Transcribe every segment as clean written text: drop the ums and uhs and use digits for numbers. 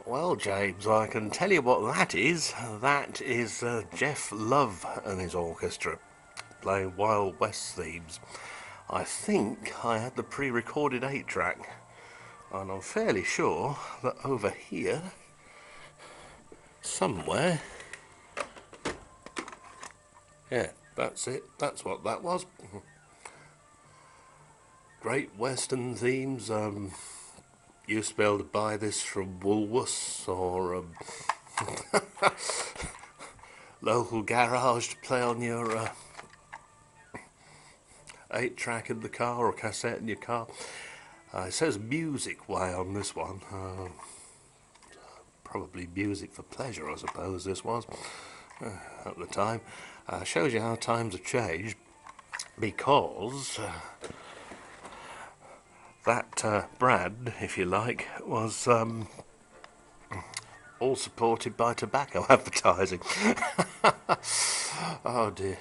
Well, James, I can tell you what that is. That is Jeff Love and his orchestra playing Wild West themes. I think I had the pre-recorded 8-track, and I'm fairly sure that over here, somewhere, yeah, that's it. That's what that was. Great Western themes. You used to be able to buy this from Woolworths or local garage to play on your 8-track in the car or cassette in your car. It says Music Way on this one. Probably music for pleasure, I suppose this was at the time. Shows you how times have changed, because that brand, if you like, was all supported by tobacco advertising. Oh dear.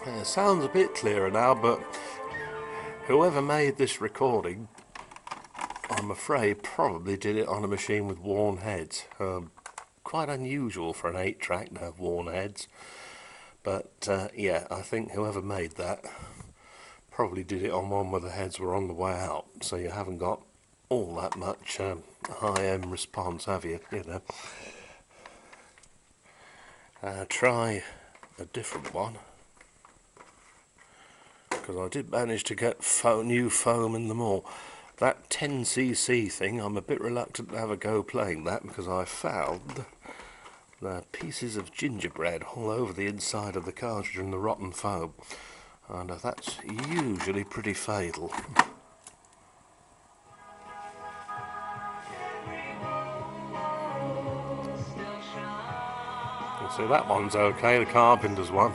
It sounds a bit clearer now, but whoever made this recording, I'm afraid, probably did it on a machine with worn heads. Quite unusual for an 8-track to have worn heads, but yeah, I think whoever made that probably did it on one where the heads were on the way out, so you haven't got all that much high-end response, have you? You know. Try a different one, because I did manage to get new foam in them all. That 10cc thing, I'm a bit reluctant to have a go playing that, because I found the pieces of gingerbread all over the inside of the cartridge and the rotten foam, and that's usually pretty fatal. So that one's okay, the Carpenter's one.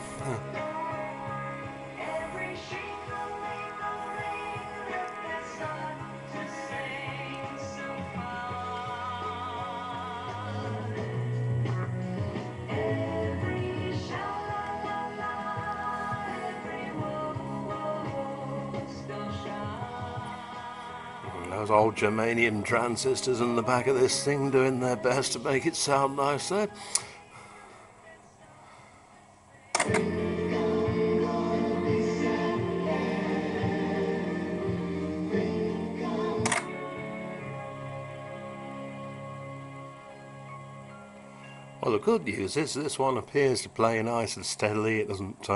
Those old germanium transistors in the back of this thing doing their best to make it sound nicer. Well, the good news is this one appears to play nice and steadily. It doesn't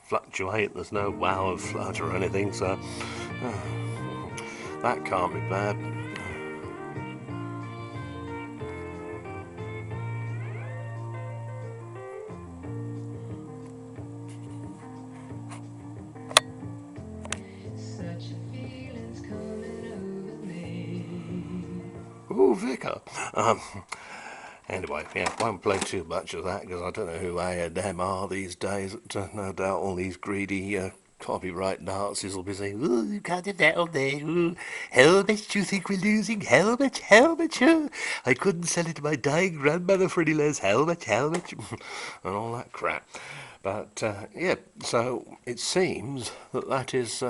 fluctuate. There's no wow of flutter or anything, so that can't be bad. Ooh, Vicar. Anyway, yeah, won't play too much of that, because I don't know who A&M are these days. No doubt all these greedy copyright Nazis will be saying, "Oh, you can't have that on there. Ooh, how much you think we're losing? How much? How much? I couldn't sell it to my dying grandmother for any less. How much? How much?" And all that crap. But yeah, so it seems that that is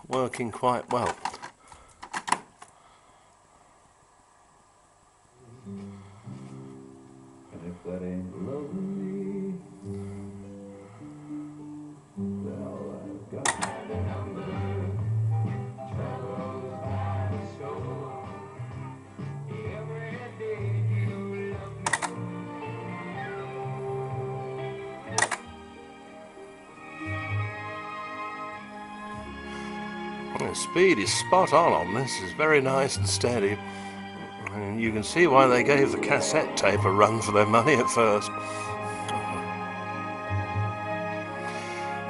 working quite well. And if that ain't lovely, then all I've got The speed is spot on this. It's very nice and steady. And you can see why they gave the cassette tape a run for their money at first.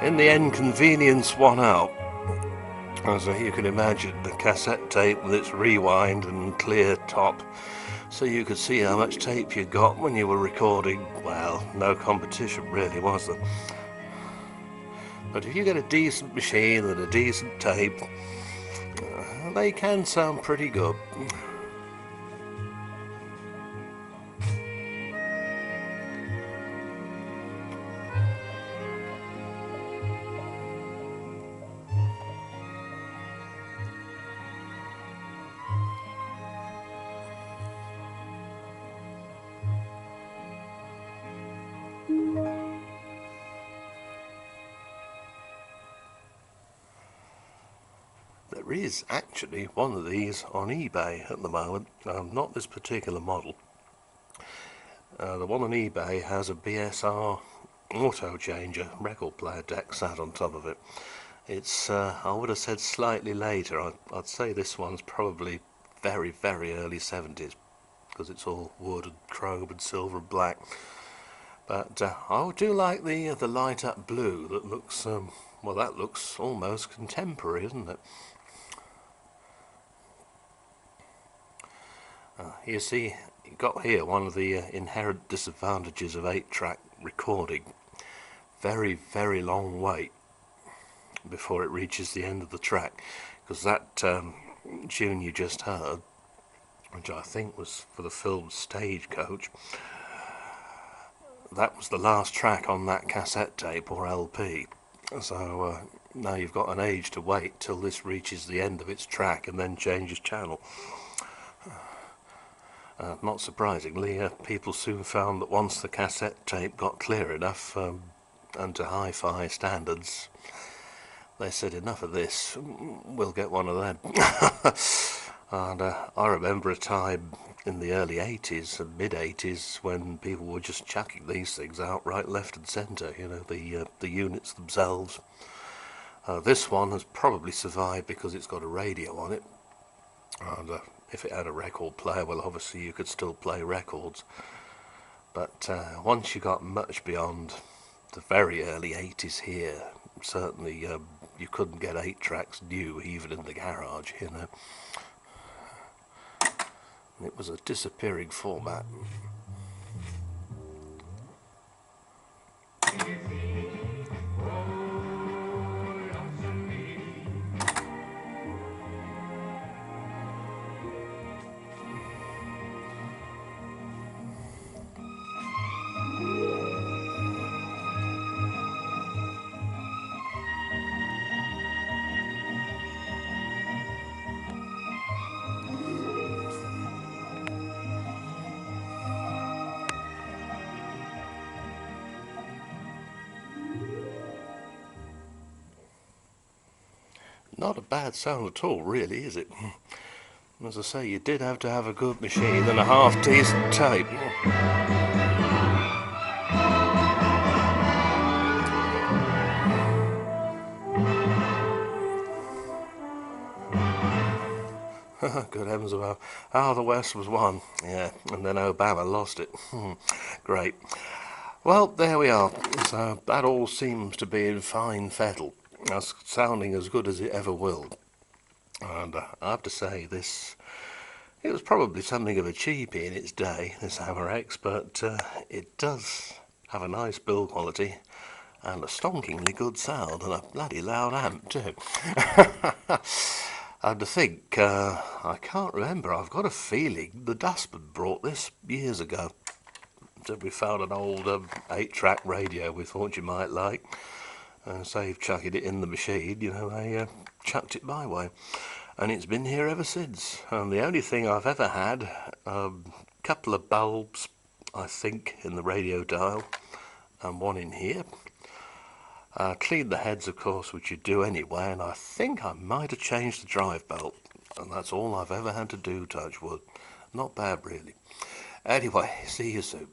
In the end, convenience won out. As you can imagine, the cassette tape with its rewind and clear top, so you could see how much tape you got when you were recording. Well, no competition really, was there? But if you get a decent machine and a decent tape, they can sound pretty good. There is actually one of these on eBay at the moment, not this particular model. The one on eBay has a BSR auto changer record player deck sat on top of it. It's, I would have said slightly later. I'd say this one's probably very, very early 70s, because it's all wood and chrome and silver and black. But I do like the light up blue that looks, well, that looks almost contemporary, isn't it? You see, you got here one of the inherent disadvantages of 8-track recording. Very, very long wait before it reaches the end of the track, because that tune you just heard, which I think was for the film Stagecoach, that was the last track on that cassette tape or LP. So now you've got an age to wait till this reaches the end of its track and then changes channel. Not surprisingly, people soon found that once the cassette tape got clear enough and to hi-fi standards, they said, enough of this, we'll get one of them. And I remember a time in the early 80s and mid-80s when people were just chucking these things out right, left and centre, you know, the units themselves. This one has probably survived because it's got a radio on it. And if it had a record player, well, obviously you could still play records. But once you got much beyond the very early 80s here, certainly you couldn't get 8 tracks new even in the garage, you know. It was a disappearing format. Not a bad sound at all, really, is it? As I say, you did have to have a good machine and a half-decent tape. Good heavens above. Oh, the West was won. Yeah, and then Obama lost it. Great. Well, there we are. So that all seems to be in fine fettle. That's sounding as good as it ever will. And I have to say, it was probably something of a cheapie in its day, this Hammer X, but it does have a nice build quality and a stonkingly good sound and a bloody loud amp too. And to think, I can't remember, I've got a feeling the Dustman brought this years ago. So we found an old 8-track radio we thought you might like. Save chucking it in the machine, you know, they chucked it my way. And it's been here ever since. And the only thing I've ever had, a couple of bulbs, I think, in the radio dial, and one in here. Cleaned the heads, of course, which you do anyway, and I think I might have changed the drive belt. And that's all I've ever had to do, touch wood. Not bad, really. Anyway, see you soon.